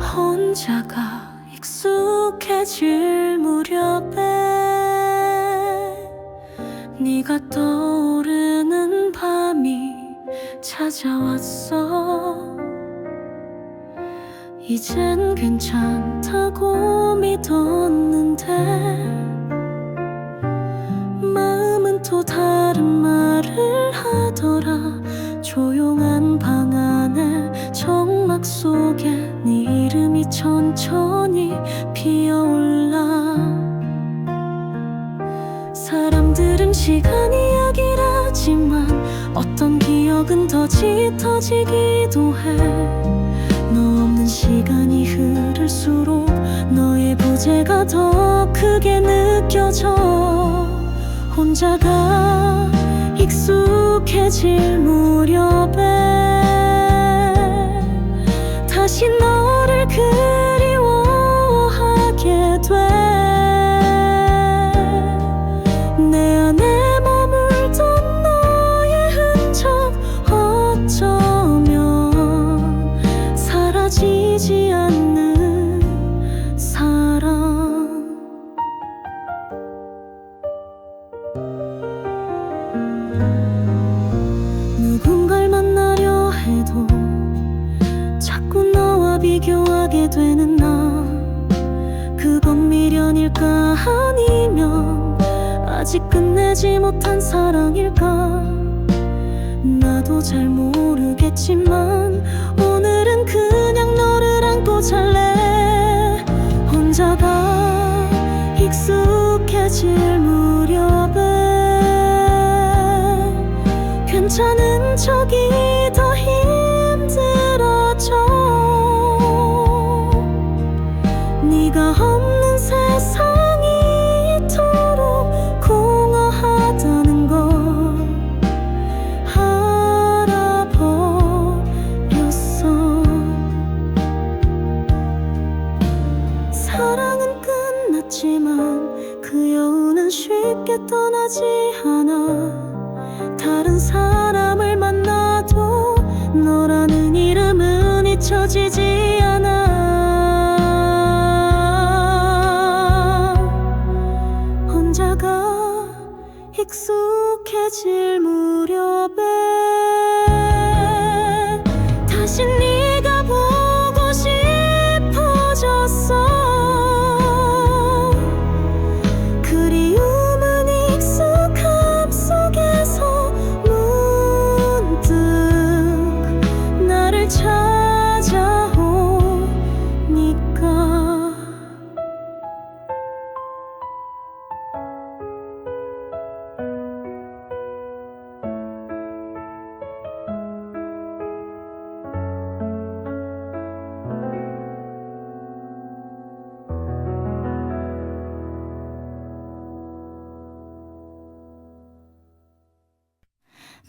혼자가 익숙해질 무렵에 네가 떠오르는 밤이 찾아왔어. 이젠 괜찮다고 믿었는데 마음은 또 다른 말을 하더라. 조용한 방 안에 정막 속에 네 이름이 천천히 피어올라. 사람들은 시간 이야기라지만 어떤 기억은 더 짙어지기도 해. 너 없는 시간이 흐를수록 너의 부재가 더 크게 느껴져. 혼자가 익숙해질 무렵에 다시 너를 그리워하게 돼. 내 안에 머물던 너의 흔적 어쩌면 사라지지 않는 사랑. 누군가를 만나려 해도 자꾸 너와 비교하게 되는 나. 그건 미련일까 아니면 아직 끝내지 못한 사랑일까. 나도 잘 모르겠지만 오늘은 그냥 너를 안고 잘래. 혼자가 익숙해질 무렵에 괜찮은 척이 더 힘들어져. 네가 없는 세상이 이토록 공허하다는 걸 알아버렸어. 사랑은 끝났지만 그 여운은 쉽게 떠나지 않아. 다른 사람을 만나도 너라는 이름은 잊혀지지 않아. 혼자가 익숙해질 무렵에 다시 네가 보고 싶어졌어. 그리움은 익숙함 속에서 문득 나를 찾아오니까.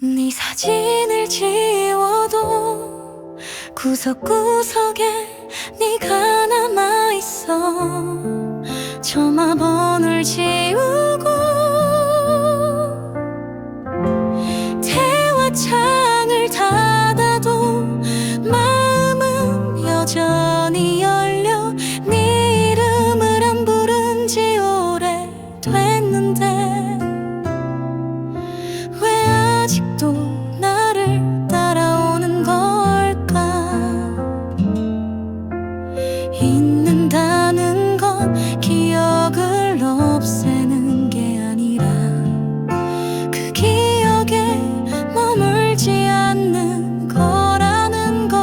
네 사진을 지워도 구석구석에 네가 남아있어. 전화번호를 지우고 대화창을 닫아도 마음은 여전히 열려. 네 이름을 안 부른 지 오래됐는데 아직도 나를 따라오는 걸까. 잊는다는 건 기억을 없애는 게 아니라 그 기억에 머물지 않는 거라는 걸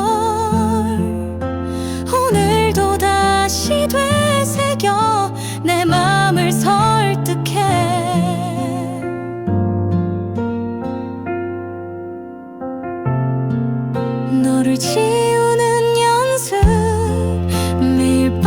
오늘도 다시 되새겨 내 맘을 설득해. 너를 지우는 연습 매일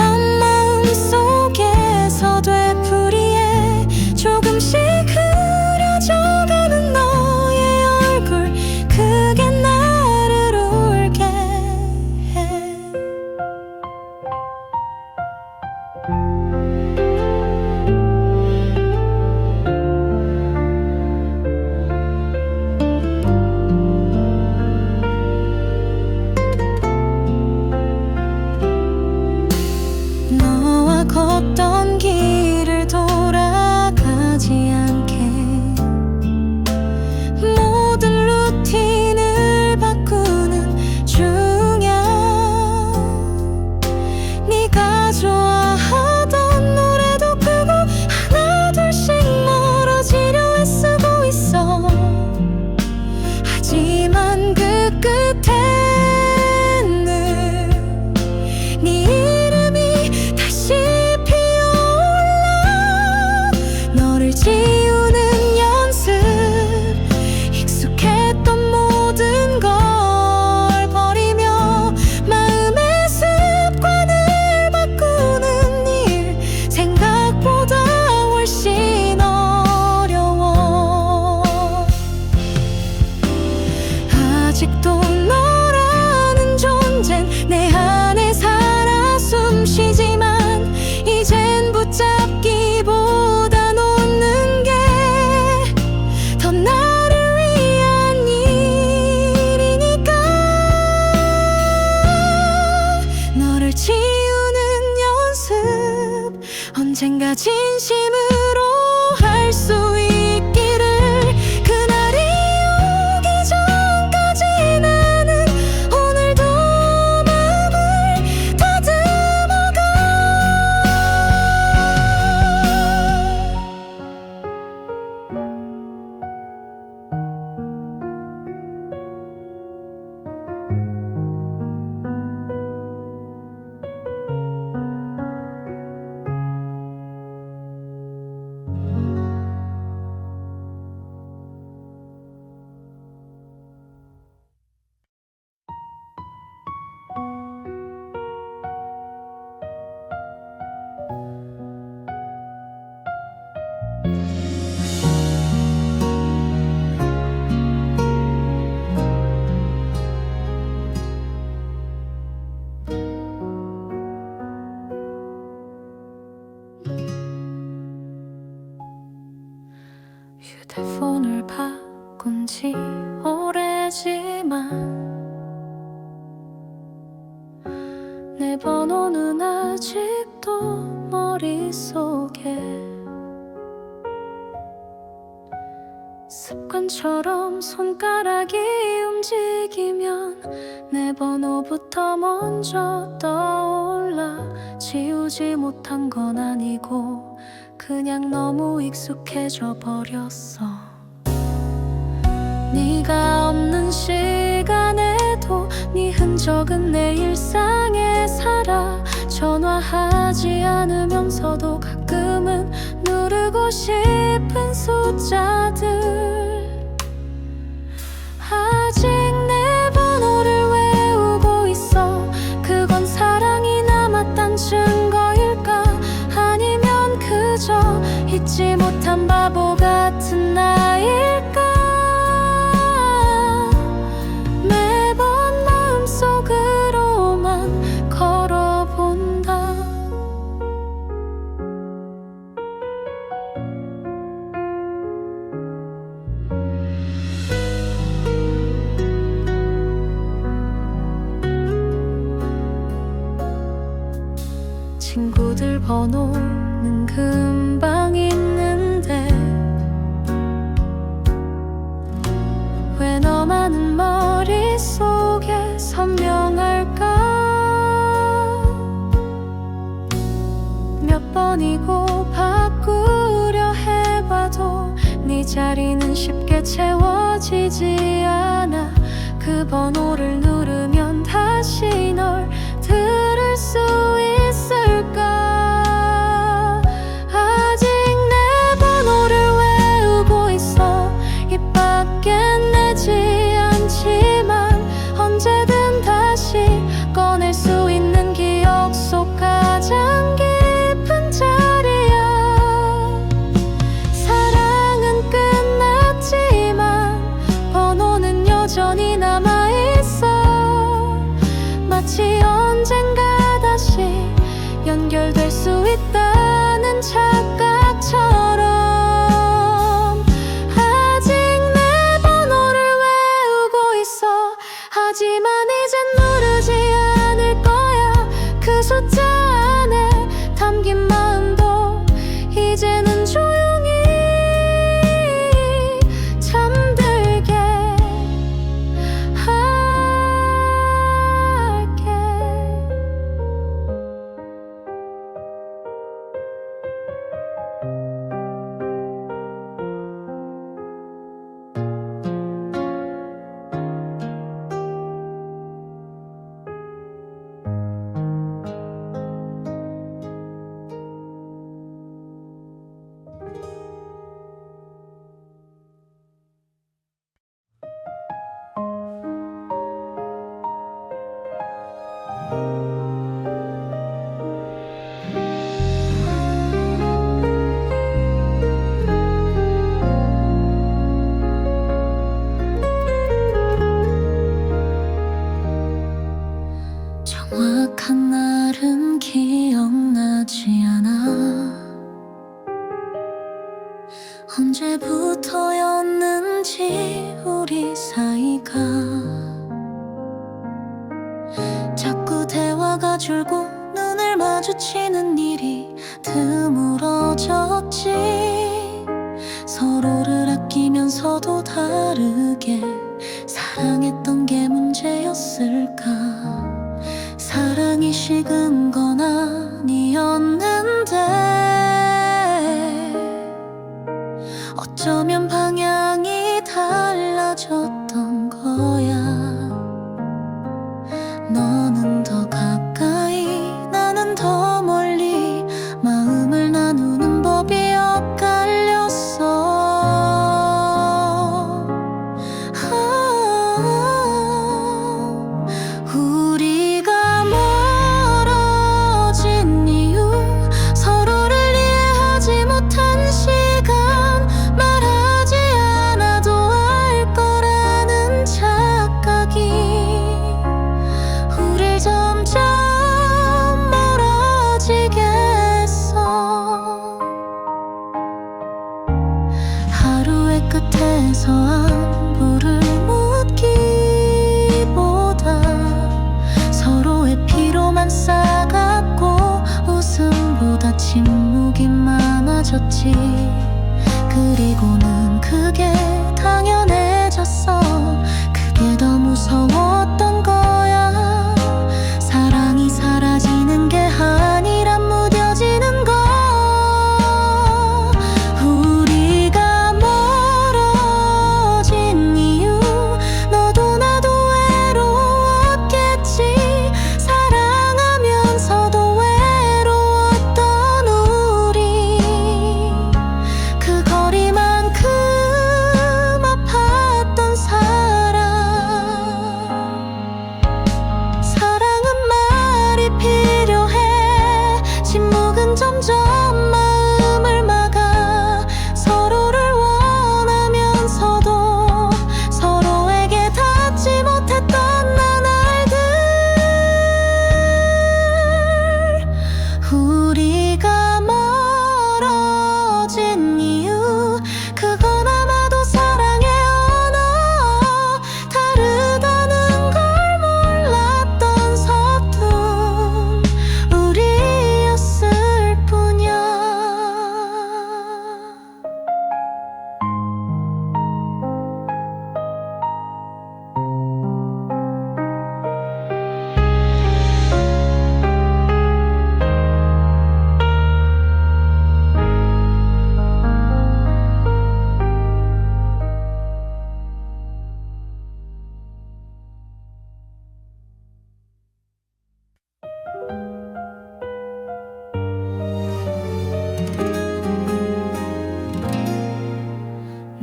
지우는 연습 언젠가 진심으로 할 수 있기를 그날이 오기 전까지 나는 오늘도 마음을 다듬어가 휴대폰을 바꾼 지 오래지만 내 번호는 아직도 머릿속에 습관처럼 손가락이 움직이면 내 번호부터 먼저 떠올라 지우지 못한 건 아니고 그냥 너무 익숙해져 버렸어. 네가 없는 시간에도 네 흔적은 내 일상에 살아. 전화하지 않으면서도 가끔은 누르고 싶은 숫자들 아직 내 번호를 외우고 있어. 그건 사랑이 남았단 증거일까? 아니면 그저 잊지 못한 바보 같은 나일까? 매번 마음속으로만 걸어본다. 친구들 번호는 금방 있는데 왜 너만은 머릿속에 선명할까? 몇 번이고 바꾸려 해봐도 네 자리는 쉽게 채워지지 않아. 그 번호를 누르면 다시 널 들을 수 있을까? 아직 내 번호를 외우고 있어. 입 밖엔 내지 않지만 언제든 다시 꺼낼 수 있는 기억 속 가장 깊은 자리야. 사랑은 끝났지만 번호는 여전히 남아있어. 마치 언젠가 다시 연결될 수 있다는 착각처럼 아직 내 번호를 외우고 있어. 하지만 이젠 누르지 않을 거야. 그 숫자 안에 담긴 마음도 이제는 조용히 잠들게 할게. 정확한 날은 기억나지 않아. 언제부터였는지 우리 사이가 자꾸 대화가 줄고 눈을 마주치는 일이 드물어졌지. 서로를 아끼면서도 다르게 사랑했던 게 문제였을까. 사랑이 식은 건 아니었는데 어쩌면 방향이 달라졌던 거야. 너는 더 가까이 나는 더 멀리 마음을 나누는 법이 엇갈렸어. 우리가 멀어진 이유 서로를 이해하지 못한 시간. 말하지 않아도 알 거라는 착각이 우릴 점점 멀어지게 했어. 하루의 끝에서 안부를 묻기보다 서로의 피로만 쌓았고 웃음보다 침묵이 많아졌지. 그리고는 그게 당연해졌어. 그게 더 무서웠던 거야. 사랑이 사라지는 게 아니라 무뎌지는 거. 우리가 멀어진 이유 너도 나도 외로웠겠지. 사랑하면서도 외로웠던 우리. 그 거리만큼 아팠던 사랑. 사랑은 말이 필요해. 침묵은 점점 마음을 막아. 서로를 원하면서도 서로에게 닿지 못했던 나날들. 우리가 멀어진 이유 그건 아마도 사랑의 언어 다르다는 걸 몰랐던 서툰 우리였을 뿐이야.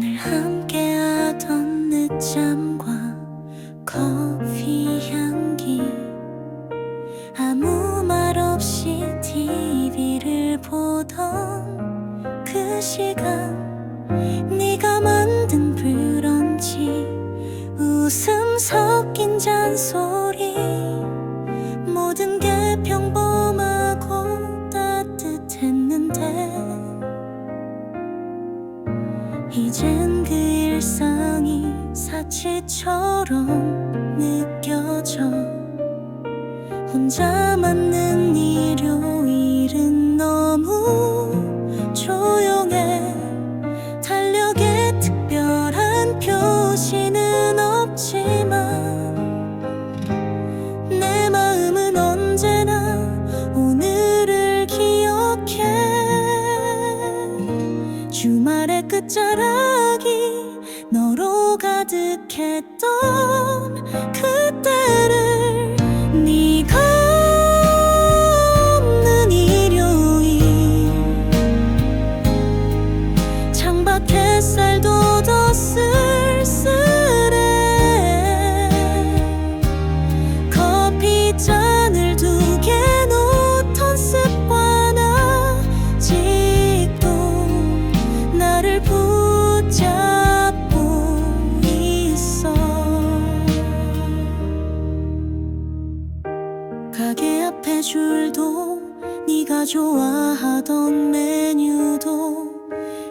늘 함께하던 늦잠과 커피 향기. 아무 말 없이 TV를 보던 그 시간. 네가 만든 브런치. 웃음 섞인 잔소리. 모든 게 평범하고 따뜻했는데 이젠 그 일상이 사치처럼 느껴져. 혼자 맞는 일요일은 너무 조용해. 달력에 특별한 표시는 없지만 내 마음은 언제나 오늘을 기억해. 주말의 끝자락이 너로 가득했던 그때를. 네가 없는 일요일. 창밖 햇살도 더 쓸쓸해. 커피 잔을 두 개 놓던 습관 아직도 나를 붙잡고 있어. 가게 앞에 줄도 네가 좋아하던 메뉴도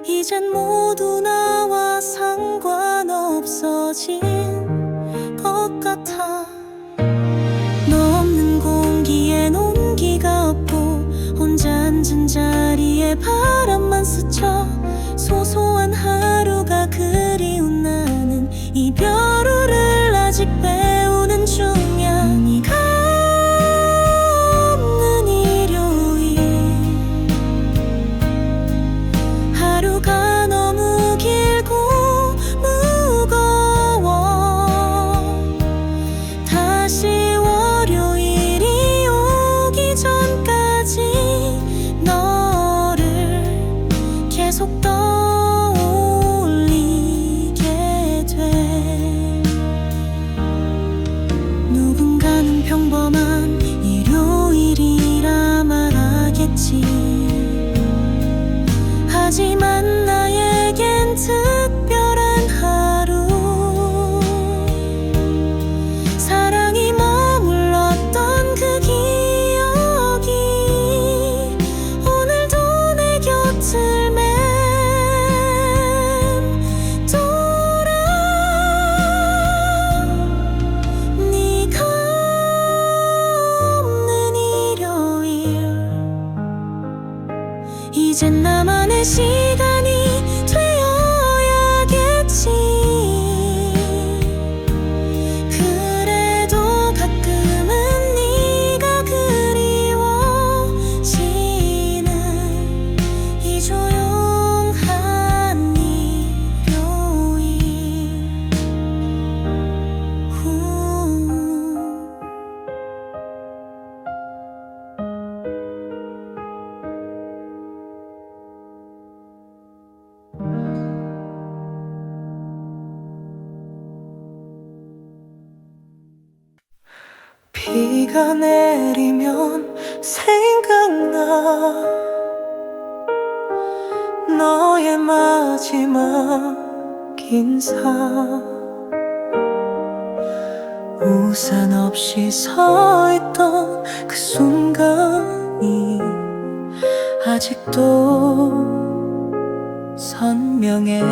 이젠 모두 나와 상관없어진 것 같아. 너 없는 공기에 맘속에 바람만 스쳐 소소한 하루가 그리운 나는 이별우를 아직 배우는 중이야. 네가 없는 일요일 하루가 너무 길고 무거워. 다시 월요일이 오기 전까지 너를 계속 떠올리게 돼. 누군가는 평범한 일요일이라 말하겠지. 하지만 나에겐 특별한 하루. 사랑이 머물렀던 그 기억이 오늘도 내 곁을 맴돌아. 네가 없는 일요일 이젠 나만의 시간이 되어야겠지. 그래도 가끔은 네가 그리워지는 이 조용한 일요일. 비가 내리면 생각나 너의 마지막 인사. 우산 없이 서 있던 그 순간이 아직도 선명해.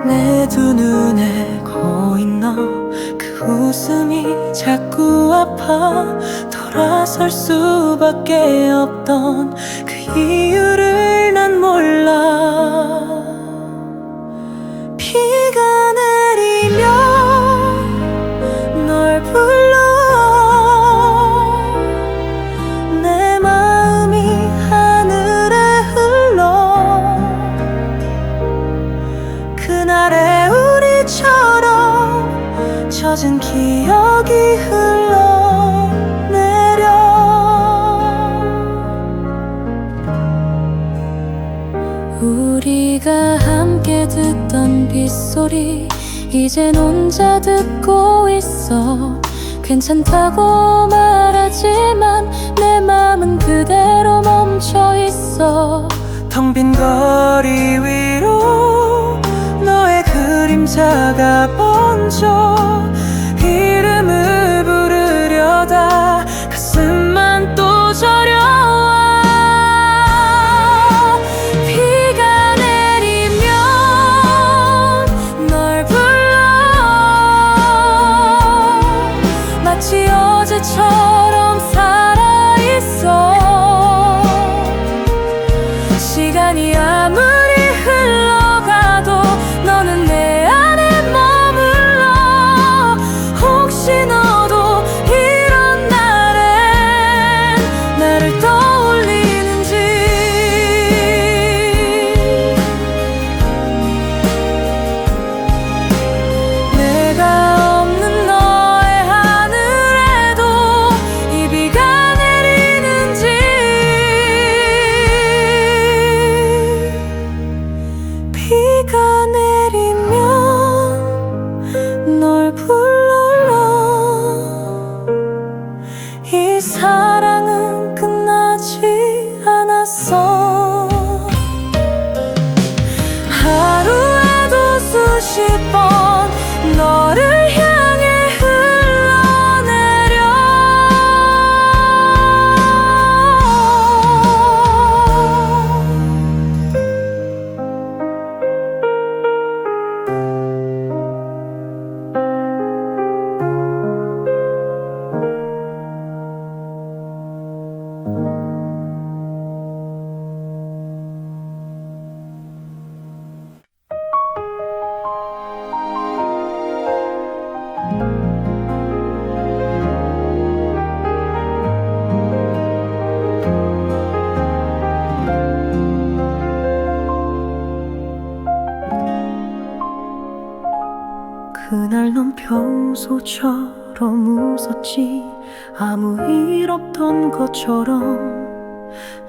내 두 눈에 고인 너 그 웃음이 자꾸 아파. 돌아설 수밖에 없던 그 이유를 난 몰라. 비가 내리면 널 불러. 내 마음이 하늘에 흘러. 그날의 우리처럼 젖은 기억이 흘러내려. 우리가 함께 듣던 빗소리 이젠 혼자 듣고 있어. 괜찮다고 말하지만 내 맘은 그대로 멈춰 있어. 텅 빈 거리 위로 너의 그림자가 번져. 이름을 부르려다 가슴만 또 저려와. 비가 내리면 널 불러. 마치 어제처럼 살아있어. 시간이 아무리 흘러가도 너는 내 안에 머물러. 혹시 너도 이런 날엔 나를 떠올리는지. 내가 없는 너의 하늘에도 이 비가 평소처럼 웃었지. 아무 일 없던 것처럼.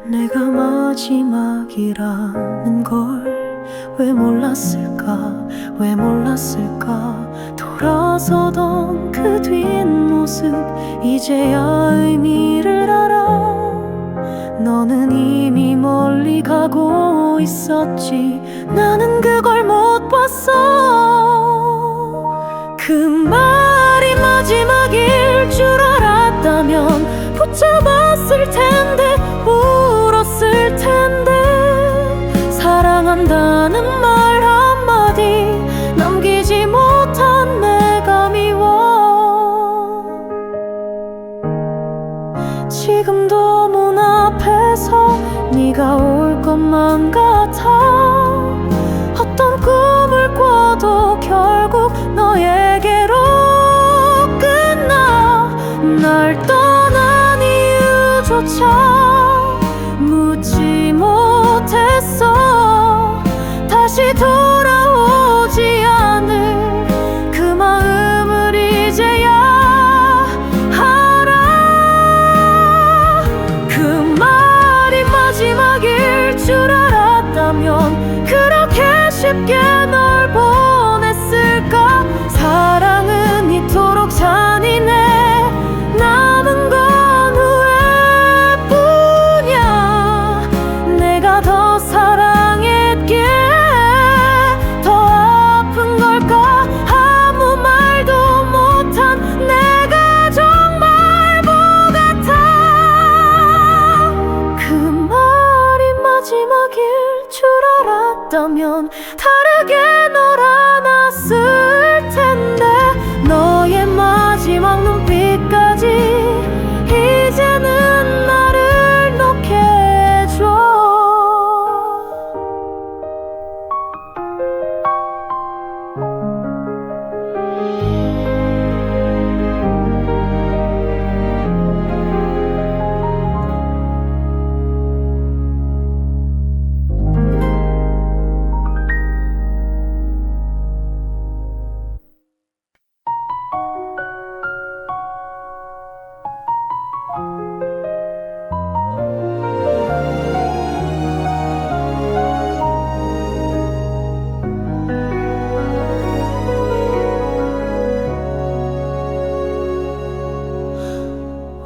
내가 마지막이라는 걸 왜 몰랐을까, 왜 몰랐을까. 돌아서던 그 뒷모습 이제야 의미를 알아. 너는 이미 멀리 가고 있었지. 나는 그걸 못 봤어. 그 말이 마지막일 줄 알았다면 붙잡았을 텐데, 울었을 텐데. 사랑한다는 말 한마디 남기지 못한 내가 미워. 지금도 문 앞에서 네가 올 것만 같아. 어떤 꿈을 꿔도 결국 너에게로 끝나. 날 떠난 이유조차 묻지 못했어. 다시 돌아오지 않을 그 마음을 이제야 알아. 그 말이 마지막일 줄 알았다면 그렇게 쉽게 널 보냈을까. 사랑은 이토록 잔인해. 남은 건 후회뿐이야. 내가 더 사랑했기에 더 아픈 걸까. 아무 말도 못한 내가 정말 바보 같아. 그 말이 마지막일 줄 알았다면 다르게 널 안았을 텐데. 너의 마지막 눈빛까지 이제는 나를 놓게 해줘.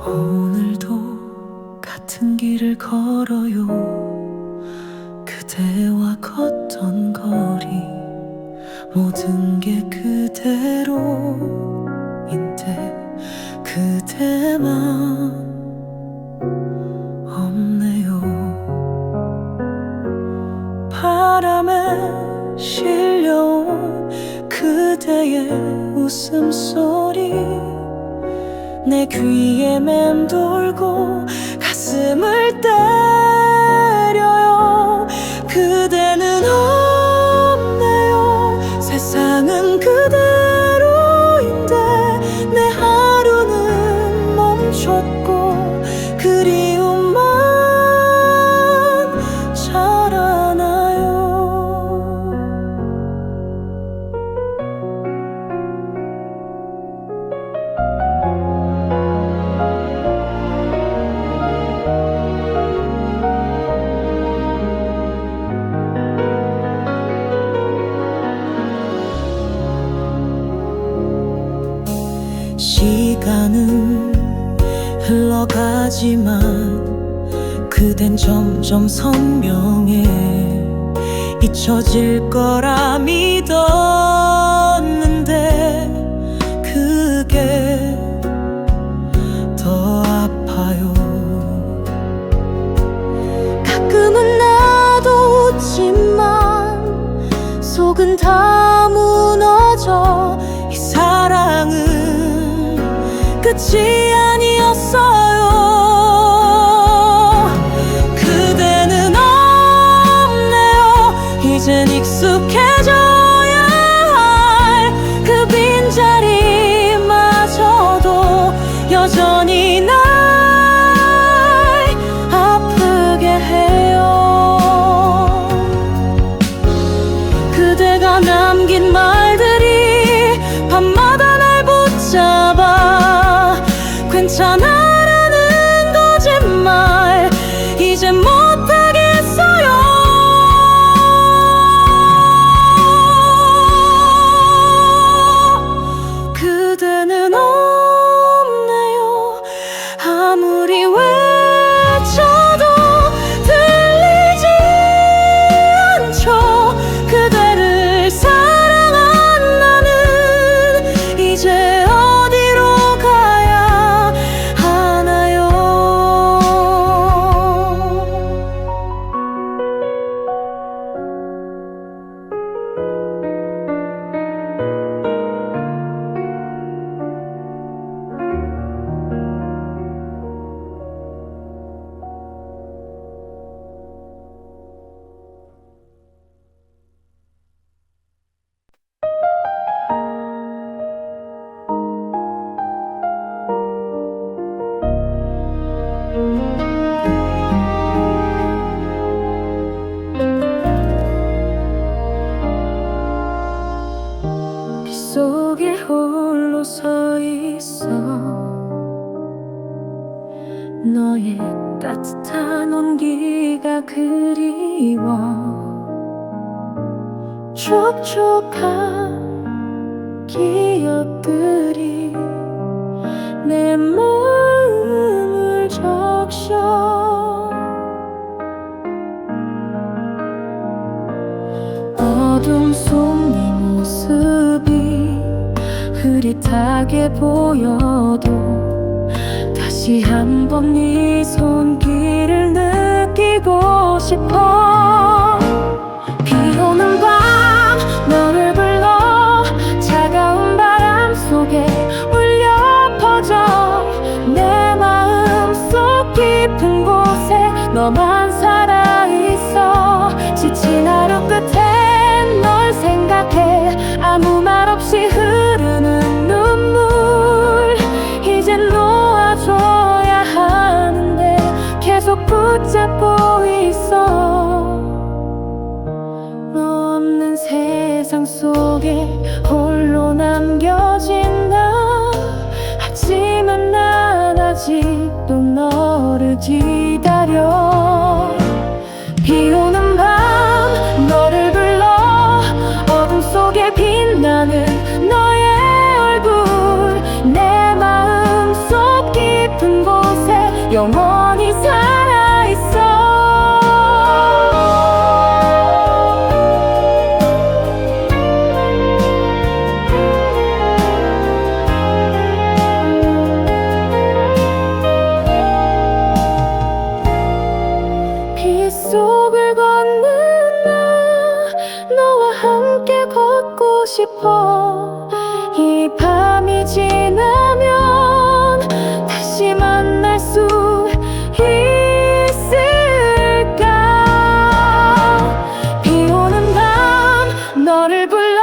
오늘도 같은 길을 걸어요. 그대와 걷던 거리 모든 게 그대로인데 그대만 없네요. 바람에 실려온 그대의 웃음소리 내 귀에 맴돌고 가슴을 때려요. 그대는 없네요. 세상은 그대로인데 내 하루는 멈췄고 그리움만 자라나요. 시간은 흘러가지만 그댄 점점 선명해. 잊혀질 거라 믿었는데 그게 더 아파요. 가끔은 나도 웃지만 속은 다 무너져. 이 사랑은 끝이 아니었어요. 그대는 없네요. 이젠 익숙해져야 할 그 빈자리마저도 여전히 날 아프게 해요. 그대가 남긴 말들이 밤마다 날 붙잡아 말 이제 못하겠어요. 그대는 없네요. 아무리 외쳐도 들리지 않죠. 그대를 사랑한 나는 이제 어디로 가야 하나요? 빗속에 홀로 서 있어 너의 따뜻한 온기가 그리워 촉촉한 기억들이 내 마음을 적셔 어둠 속 네 모습이 흐릿하게 보여도 다시 한번 네 손길을 느끼고 싶어 비 오는 밤 너를 불러 차가운 바람 속에 울려 퍼져 내 마음 속 깊은 곳에 너만 살아있어 지친 하루 끝에 널 생각해 아무 말 없이 흐르는 눈물 이젠 놓아줘야 하는데 계속 붙잡고 있어 너 없는 세상 속에 홀로 남겨진 나 하지만 난 아직도 너를 기다려 비 오는 밤 너를 불러 어둠 속에 빛나는 너의 얼굴 내 마음 속 깊은 곳에 영원히 살아있어 빗속을 걷는 나 너와 함께 걷고 싶어 이 밤이 지나면 다시 만날 수 있을까 비 오는 밤 너를 불러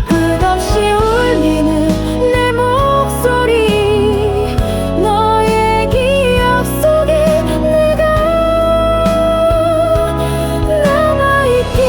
끝없이 울리는 내 목소리 너의 기억 속에 내가 남아있길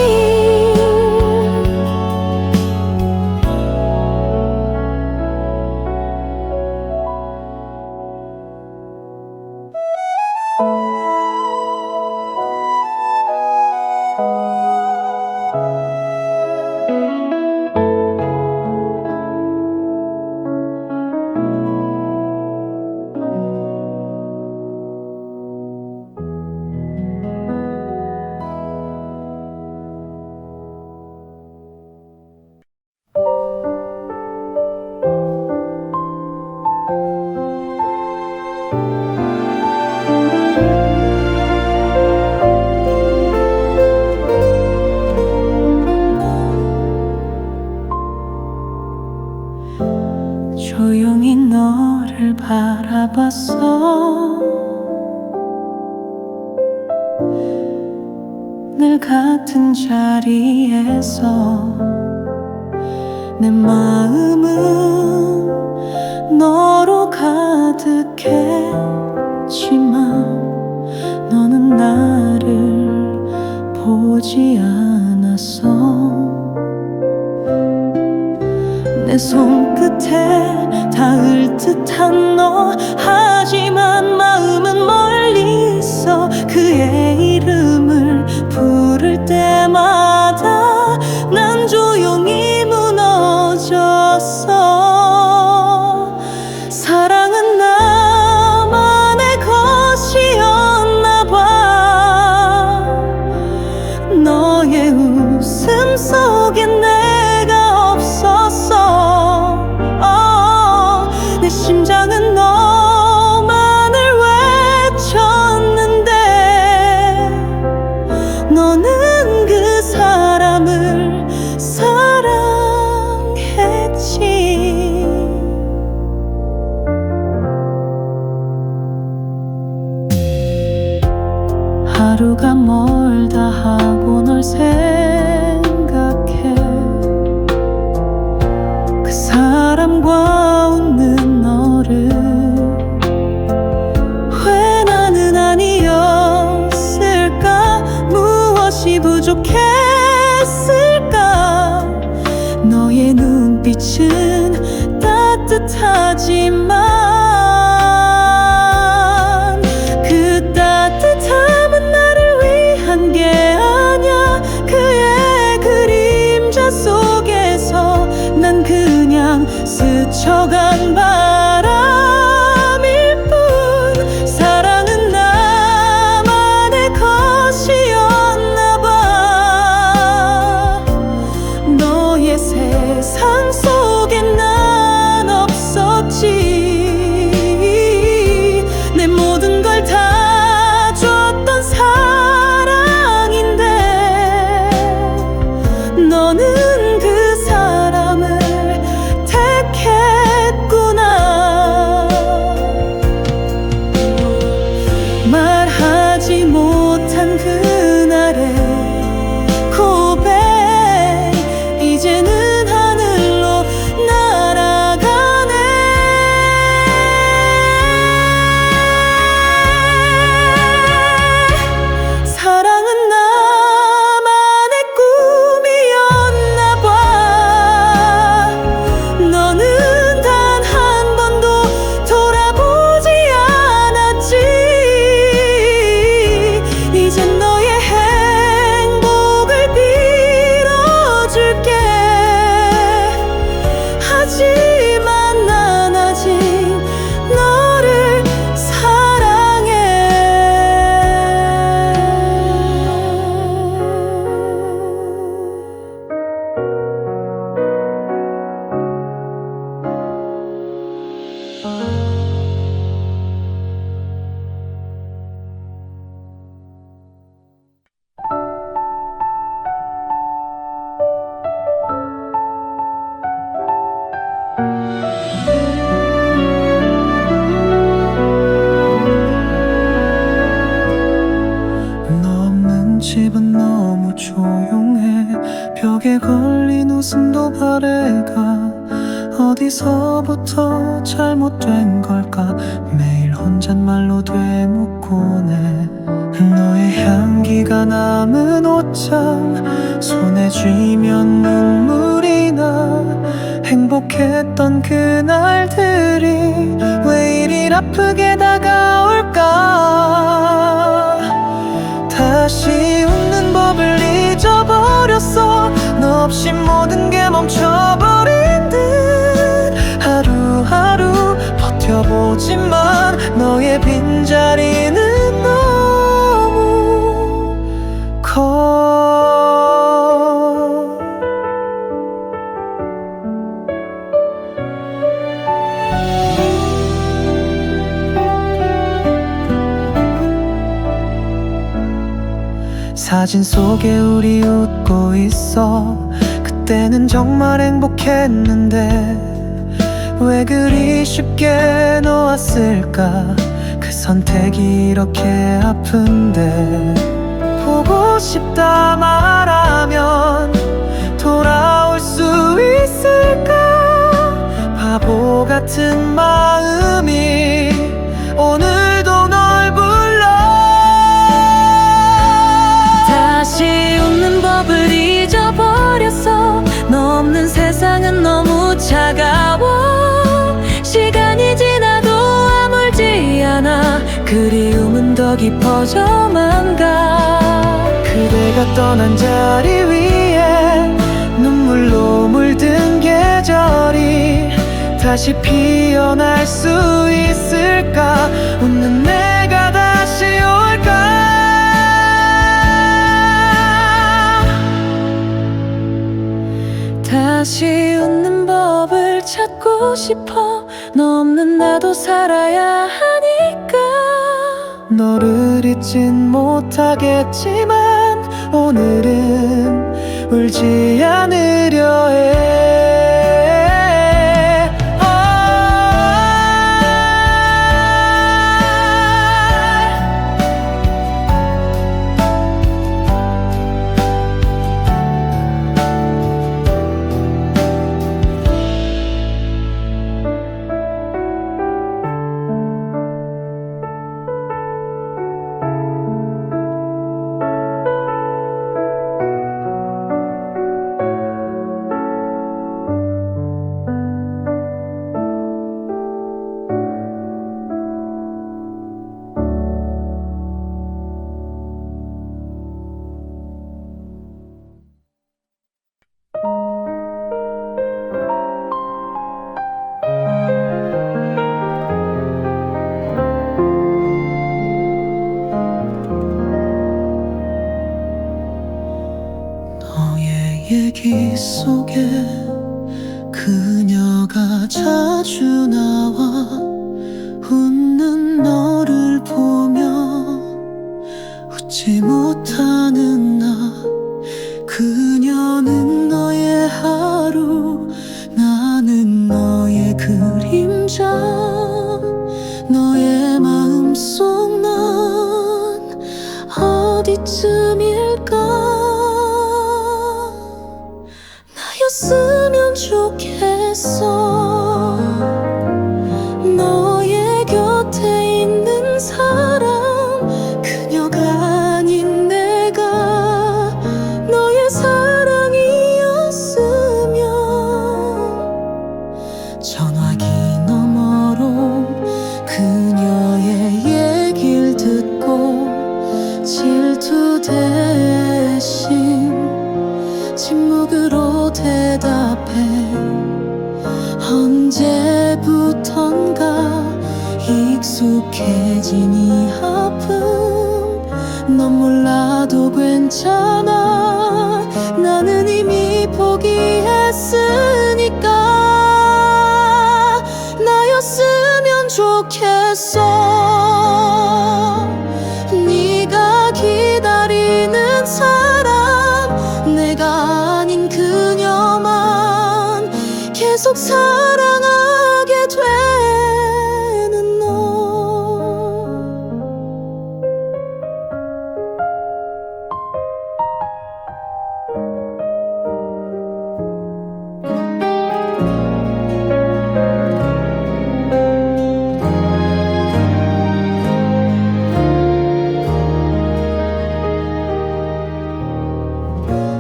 조용히 너를 바라봤어 늘 같은 자리에서 내 마음은 너로 가득했지만 너는 나를 보지 않았어 내 손끝에 닿을 듯한 너 하지만 마음은 멀리 하루가 멀다 하고 널 생각해. 그 사람과 웃는 너를 왜 나는 아니었을까? 무엇이 부족했을까? 너의 눈빛은 따뜻하지만 그 따뜻함은 나를 위한 게 아냐. 그의 그림자 속에서 난 그냥 스쳐간 바람일 뿐. 사랑은 나만의 것이었나 봐. 너의 세상 속엔 난 없었지. 내 모든 걸 다 줬던 사랑인데 너는 그 사람을 택했구나. 말하지 못한 그날의 고백, 이제는 하늘로 날아가네. 사랑은 나만의 꿈이었나 봐. 너는 단 한 번도 돌아보지 않았지. 이젠 너의 행복을 빌어줄게. 하지만 난 아직 너를 사랑해. 너 없는 집은 너무 조용해. 벽에 걸린 웃음도 바래가. 어디서부터 잘못된 걸까? 매일 혼잣말로 되묻곤 해. 너의 향기가 남은 옷장 손에 쥐면 눈물이 나. 행복했던 그날들이 왜 이리 아프게 다가올까? 다시 웃는 법을 잊어버렸어. 너 없이 모든 게 멈춰버린 듯. 하루하루 버텨보지만 너의 빈자리는 너무 커. 사진 속에 우리 웃고 있어. 그때는 정말 행복했는데 왜 그리 쉽게 놓았을까? 그 선택이 이렇게 아픈데. 보고 싶다 말하면 돌아올 수 있을까? 바보 같은 마음이 오늘도 널 불러. 다시 웃는 법을 잊어버렸어. 너 없는 세상은 너무 차가워. 시간이 지나도 아물지 않아. 그리움은 더 깊어져만 가. 그대가 떠난 자리 위에 눈물로 물든 계절이 다시 피어날 수 있을까? 웃는 내가 다시 올까? 다시 웃는 법을 찾고 싶어. 너 없는 나도 살아야 하니까. 너를 잊진 못하겠지만 오늘은 울지 않으려 해. 사람 그녀가 아닌 내가 너의 사랑이었으면 전화기 너머로 그녀의 얘길 듣고 질투 대신 침묵으로 대답해 언제부턴가 익숙해진 이 아픔 넌 몰라도 괜찮아 나는 이미 포기했으니까 나였으면 좋겠어 네가 기다리는 사람 내가 아닌 그녀만 계속 사랑하게 되는 너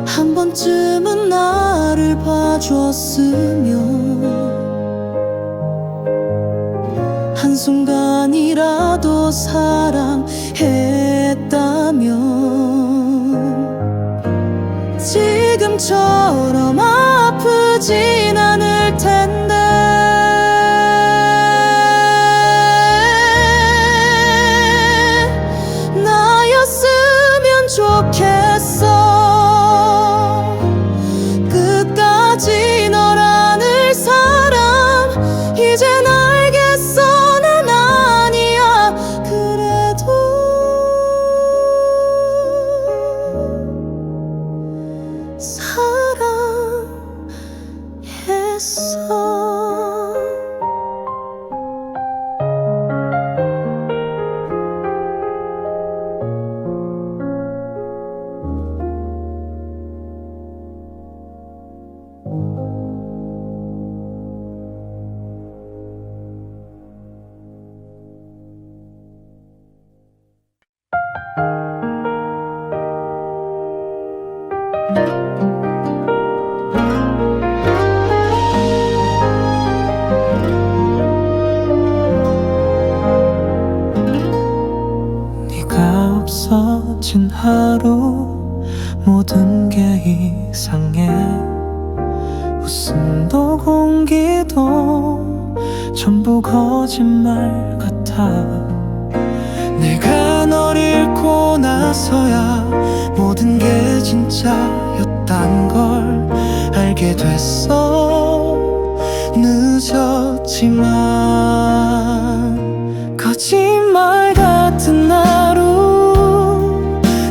한 번쯤은 나를 봐줬으면 한순간이라도 사랑했다면 지금처럼 아프진 않을 텐데 나였으면 좋겠어 끝까지 널 안을 사람 이젠 알겠어 난 아니야 그래도 사랑했어 네가 없어진 하루 모든 게 이상해 웃음도 공기도 전부 거짓말 같아 내가 널 잃고 나서야 모든 게 진짜였단 걸 알게 됐어 늦었지만 거짓말 같은 하루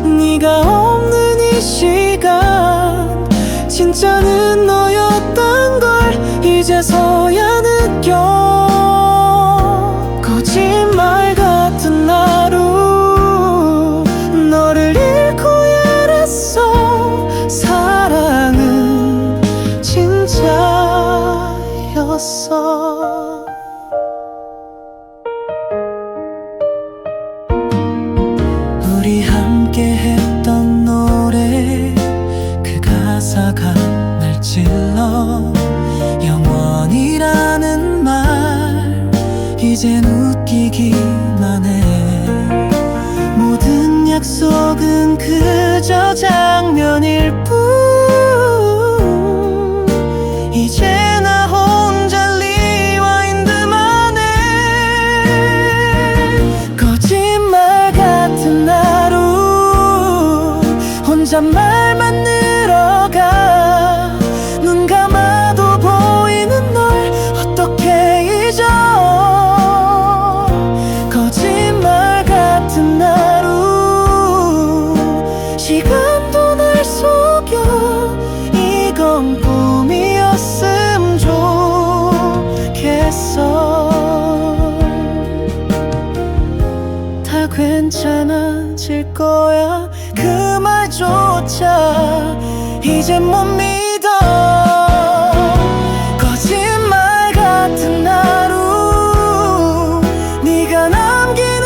네가 없는 이 시간 진짜는 너였던 걸 이제서야 느껴 거짓말 같은 하루 너를 잃고 이랬어 사랑은 진짜였어 우리 함께 했던 노래 그 가사가 날 찔러 영원이라는 말 이젠 웃기기만 해 모든 약속은 그저 장면일 뿐 이제 나 혼자 리와인드 말만 늘어가 눈 감아도 보이는 널 어떻게 잊어 거짓말 같은 하루 시간도 날 속여 이건 꿈이었음 좋겠어 다 괜찮아질 거야 그 말조차 이젠 못 믿어 거짓말 같은 하루 네가 남긴